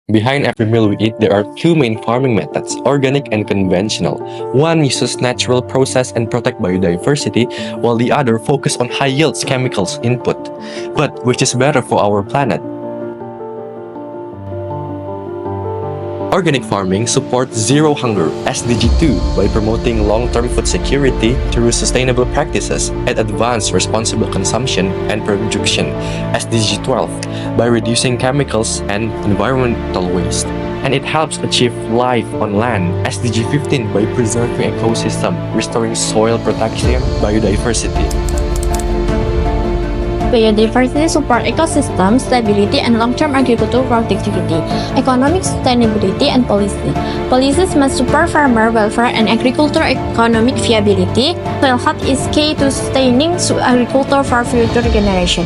Behind every meal we eat, there are two main farming methods, organic and conventional. One uses natural process and protect biodiversity, while the other focus on high yields chemicals input. But which is better for our planet? Organic farming supports Zero Hunger (SDG 2) by promoting long-term food security through sustainable practices and advanced responsible consumption and production (SDG 12) by reducing chemicals and environmental waste. And it helps achieve life on land (SDG 15) by preserving ecosystem, restoring soil protection, biodiversity. Biodiversity support ecosystem stability and long-term agricultural productivity, economic sustainability and policy. Policies must support farmer welfare and agricultural economic viability. Soil health is key to sustaining agriculture for future generation.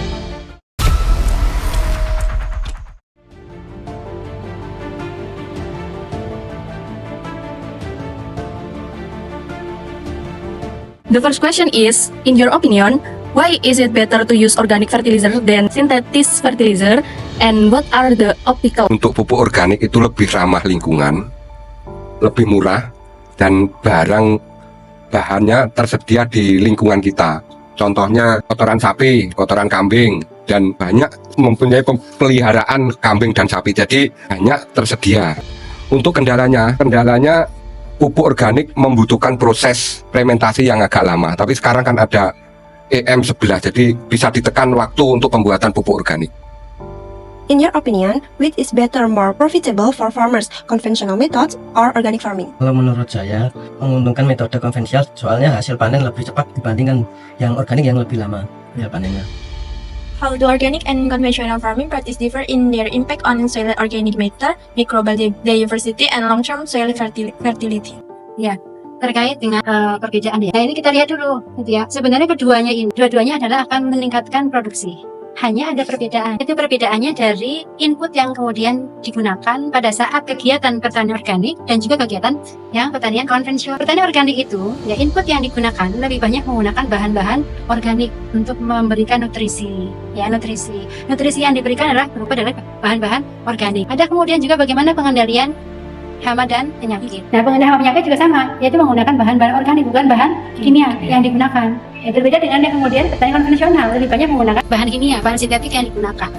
The first question is, in your opinion, why is it better to use organic fertilizer than synthetic fertilizer, and what are the optical? Untuk pupuk organik itu lebih ramah lingkungan, lebih murah, dan bahannya tersedia di lingkungan kita. Contohnya kotoran sapi, kotoran kambing, dan banyak mempunyai peliharaan kambing dan sapi, jadi banyak tersedia. Untuk kendalanya pupuk organik membutuhkan proses fermentasi yang agak lama, tapi sekarang kan ada EM11, jadi bisa ditekan waktu untuk pembuatan pupuk organik. In your opinion, which is better, more profitable for farmers, conventional methods or organic farming? Kalau menurut saya, menguntungkan metode konvensional, soalnya hasil panen lebih cepat dibandingkan yang organik yang lebih lama hasil panennya. How do organic and conventional farming practice differ in their impact on soil organic matter, microbial diversity, and long-term soil fertility? Ya, terkait dengan perbedaan ya. Nah, ini kita lihat dulu, gitu ya. Sebenarnya dua-duanya adalah akan meningkatkan produksi. Hanya ada perbedaan. Itu perbedaannya dari input yang kemudian digunakan pada saat kegiatan pertanian organik dan juga kegiatan yang pertanian konvensional. Pertanian organik itu, ya input yang digunakan lebih banyak menggunakan bahan-bahan organik untuk memberikan nutrisi. Ya, nutrisi yang diberikan adalah berupa dari bahan-bahan organik. Ada kemudian juga bagaimana pengendalian hama dan penyakit. Nah, pengendalian hama penyakit juga sama, yaitu menggunakan bahan-bahan organik, bukan bahan kimia yang digunakan. Berbeda dengan yang kemudian pertanian konvensional, lebih banyak menggunakan bahan kimia, bahan sintetik yang digunakan.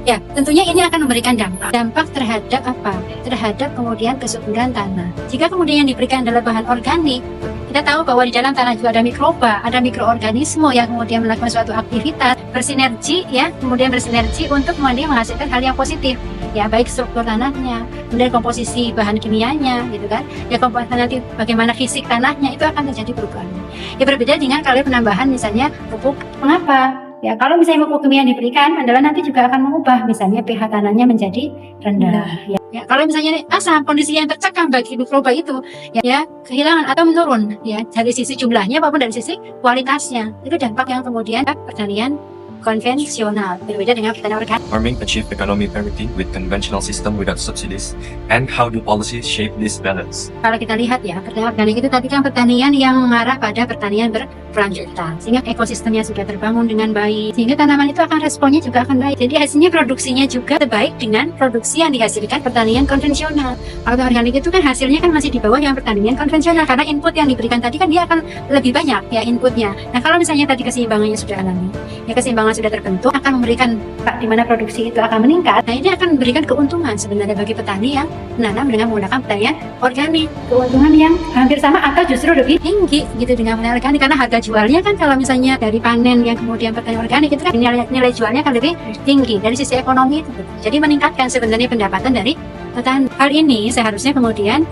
Ya, tentunya ini akan memberikan dampak terhadap apa? Terhadap kemudian kesuburan tanah. Jika kemudian yang diberikan adalah bahan organik, kita tahu bahwa di dalam tanah juga ada mikroba, ada mikroorganisme yang kemudian melakukan suatu aktivitas bersinergi, ya, kemudian bersinergi untuk kemudian menghasilkan hal yang positif, ya, baik struktur tanahnya, kemudian komposisi bahan kimianya, gitu kan, ya, nanti bagaimana fisik tanahnya itu akan terjadi perubahan. Ya, berbeda dengan kalau penambahan misalnya pupuk. Mengapa? Ya, kalau misalnya pupuk kimia yang diberikan adalah nanti juga akan mengubah misalnya pH tanahnya menjadi rendah. Ya, kalau misalnya asam kondisi yang tercekam bagi mikroba itu, ya kehilangan atau menurun, ya dari sisi jumlahnya maupun dari sisi kualitasnya, itu dampak yang kemudian pertanian konvensional berbeda dengan pertanian organik. Farming achieve economic parity with conventional system without subsidies, and how do policies shape this balance? Kalau kita lihat ya, pertanian organik itu tadi kan pertanian yang mengarah pada pertanian berkelanjutan, sehingga ekosistemnya sudah terbangun dengan baik, sehingga tanaman itu akan responnya juga akan baik. Jadi hasilnya produksinya juga sebaik dengan produksi yang dihasilkan pertanian konvensional. Kalau organik itu kan hasilnya kan masih di bawah yang pertanian konvensional, karena input yang diberikan tadi kan dia akan lebih banyak ya inputnya. Nah, kalau misalnya tadi keseimbangannya sudah alami, ya keseimbangan sudah terbentuk, akan memberikan di mana produksi itu akan meningkat. Nah, ini akan memberikan keuntungan sebenarnya bagi petani yang menanam dengan menggunakan pertanian organik. Keuntungan yang hampir sama atau justru lebih tinggi gitu dengan pertanian organik, karena harga jualnya kan kalau misalnya dari panen yang kemudian pertanian organik itu kan nilai jualnya kan lebih tinggi dari sisi ekonomi itu. Jadi meningkatkan sebenarnya pendapatan dari petani. Hal ini seharusnya kemudian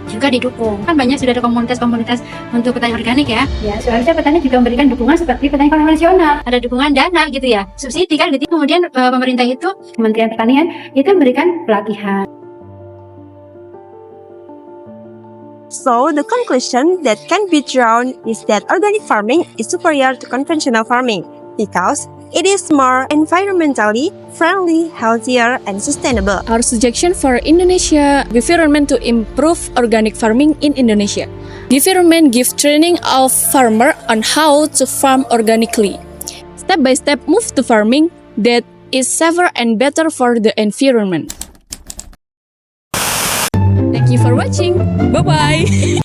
juga didukung. Kan banyak sudah ada komunitas-komunitas untuk petani organik ya. Ya, seharusnya petani juga memberikan dukungan seperti petani konvensional. Ada dukungan dana gitu ya, subsidi kan gitu. Kemudian pemerintah itu, Kementerian Pertanian itu memberikan pelatihan. So, the conclusion that can be drawn is that organic farming is superior to conventional farming because it is more environmentally friendly, healthier, and sustainable. Our suggestion for Indonesia government to improve organic farming in Indonesia. Government give training of farmer on how to farm organically. Step by step move to farming that is safer and better for the environment. you for watching. Bye-bye.